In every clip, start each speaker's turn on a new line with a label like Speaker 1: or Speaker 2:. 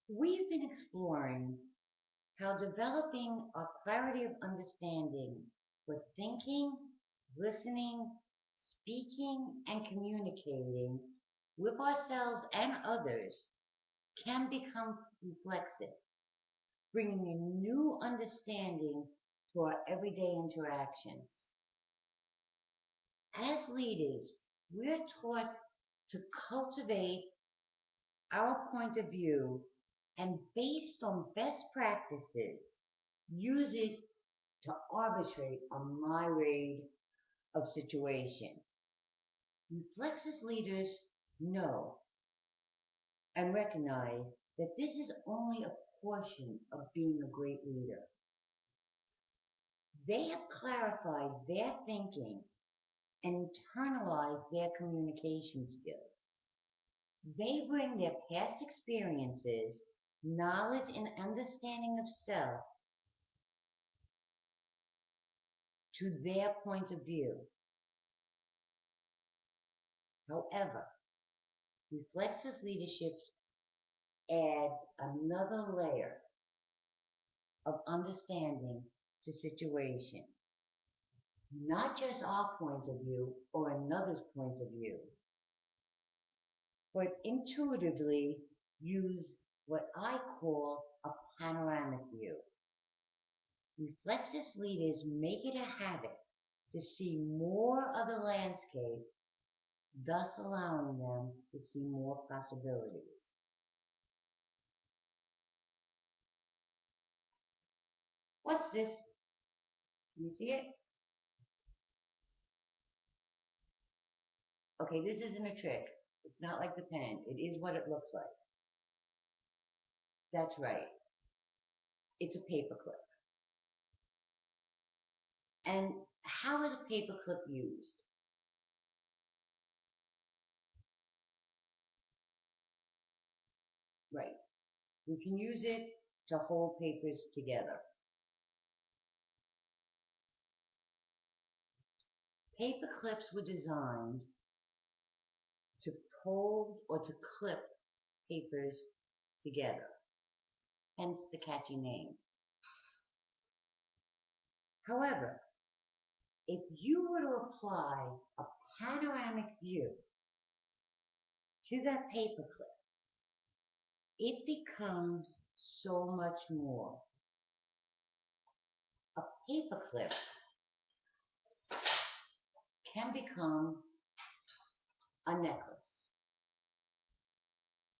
Speaker 1: We've been exploring how developing a clarity of understanding for thinking, listening, speaking, and communicating with ourselves and others can become reflexive, bringing a new understanding to our everyday interactions. As leaders, we're taught to cultivate our point of view and based on best practices, use it to arbitrate a myriad of situations. Reflexes leaders know and recognize that this is only a portion of being a great leader. They have clarified their thinking and internalized their communication skills. They bring their past experiences, knowledge, and understanding of self to their point of view. However, reflexive leadership adds another layer of understanding to situation, not just our point of view or another's point of view, but intuitively use what I call a panoramic view. Reflexive leaders make it a habit to see more of the landscape, thus allowing them to see more possibilities. What's this? Can you see it? Okay, this isn't a trick. It's not like the pen. It is what it looks like. That's right. It's a paperclip. And how is a paperclip used? Right. We can use it to hold papers together. Paper clips were designed to hold or to clip papers together, hence the catchy name. However, if you were to apply a panoramic view to that paperclip, it becomes so much more. A paperclip can become a necklace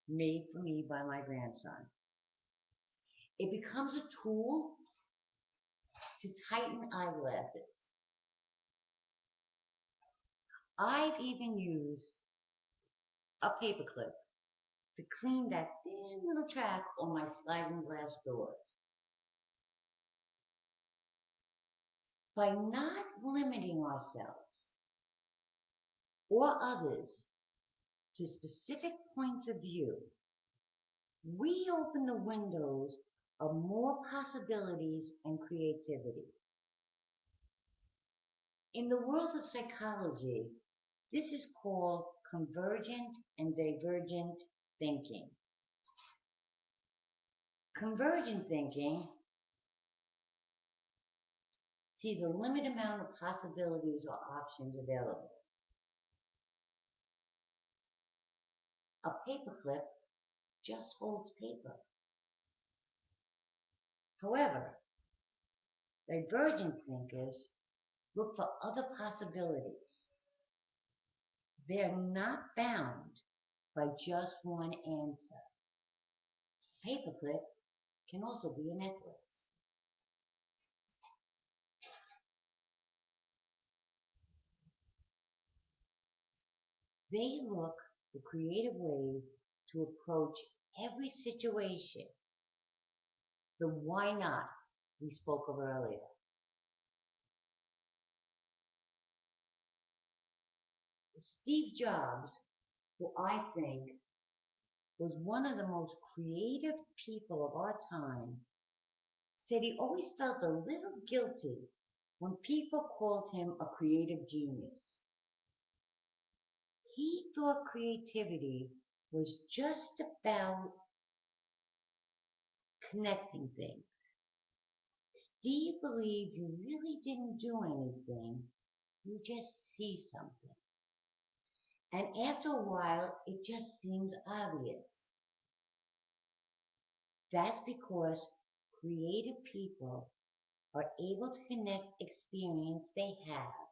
Speaker 1: made for me by my grandson. It becomes a tool to tighten eyeglasses. I've even used a paperclip to clean that thin little track on my sliding glass doors. By not limiting ourselves or others to specific points of view, we open the windows of more possibilities and creativity. In the world of psychology, this is called convergent and divergent thinking. Convergent thinking sees a limited amount of possibilities or options available. A paperclip just holds paper. However, divergent thinkers look for other possibilities. They're not bound by just one answer. Paperclip can also be a necklace. They look for creative ways to approach every situation. The why not we spoke of earlier. Steve Jobs, who I think was one of the most creative people of our time, said he always felt a little guilty when people called him a creative genius. He thought creativity was just about connecting things. Steve believed you really didn't do anything, you just see something. And after a while, it just seems obvious. That's because creative people are able to connect experience they have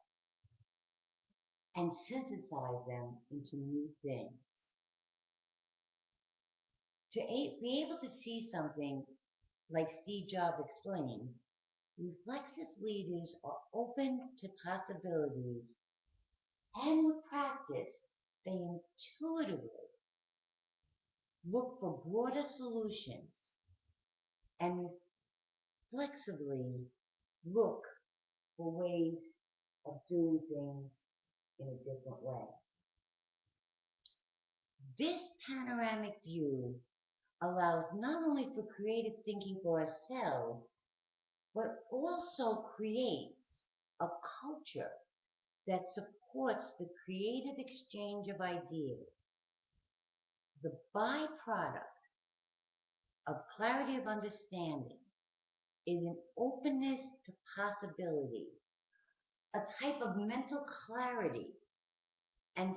Speaker 1: and synthesize them into new things. Be able to see something, like Steve Jobs explained, reflexive leaders are open to possibilities, and with practice, they intuitively look for broader solutions and reflexively look for ways of doing things in a different way. This panoramic view allows not only for creative thinking for ourselves, but also creates a culture that supports the creative exchange of ideas. The byproduct of clarity of understanding is an openness to possibility, a type of mental clarity and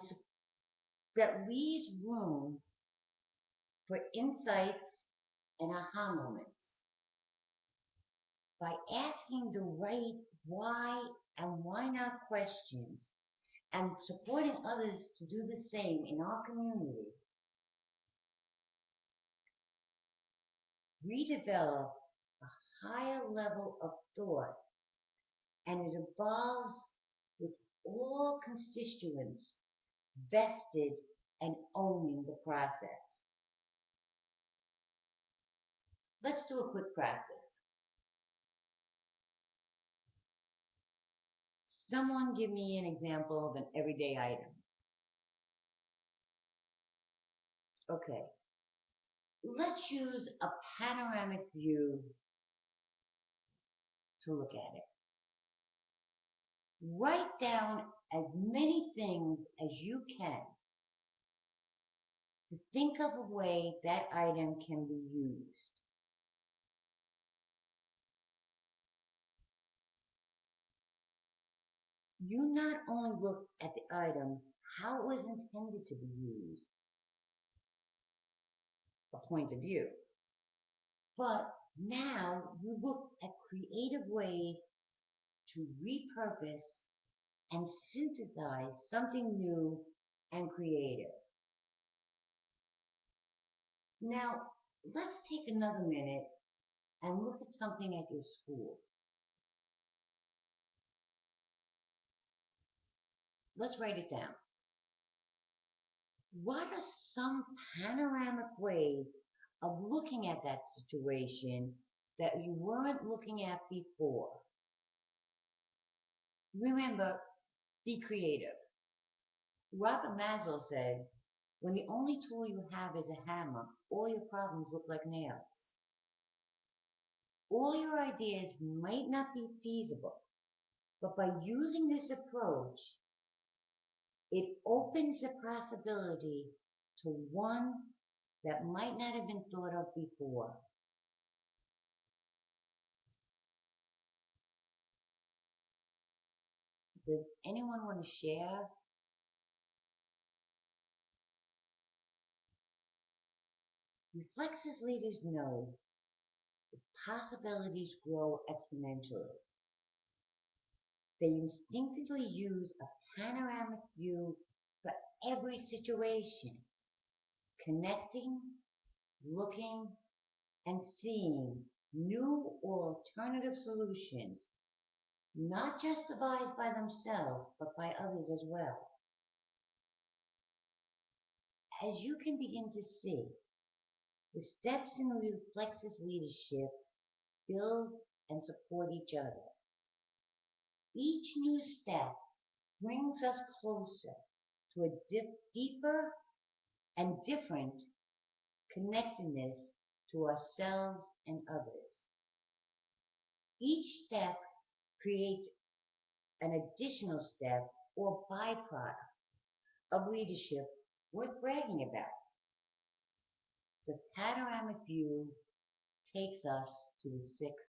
Speaker 1: that leaves room for insights and aha moments. By asking the right why and why not questions and supporting others to do the same in our community, we develop a higher level of thought, and it evolves with all constituents vested and owning the process. Let's do a quick practice. Someone give me an example of an everyday item. Okay. Let's use a panoramic view to look at it. Write down as many things as you can to think of a way that item can be used. You not only look at the item, how it was intended to be used, a point of view, but now you look at creative ways to repurpose and synthesize something new and creative. Now, let's take another minute and look at something at your school. Let's write it down. What are some panoramic ways of looking at that situation that you weren't looking at before? Remember, be creative. Robert Maslow said, when the only tool you have is a hammer, all your problems look like nails. All your ideas might not be feasible, but by using this approach, it opens the possibility to one that might not have been thought of before. Does anyone want to share? Reflexive leaders know the possibilities grow exponentially. They instinctively use a panoramic view for every situation, connecting, looking, and seeing new or alternative solutions, not just devised by themselves, but by others as well. As you can begin to see, the steps in reflexive leadership build and support each other. Each new step brings us closer to a deeper and different connectedness to ourselves and others. Each step creates an additional step or byproduct of leadership worth bragging about. The panoramic view takes us to the sixth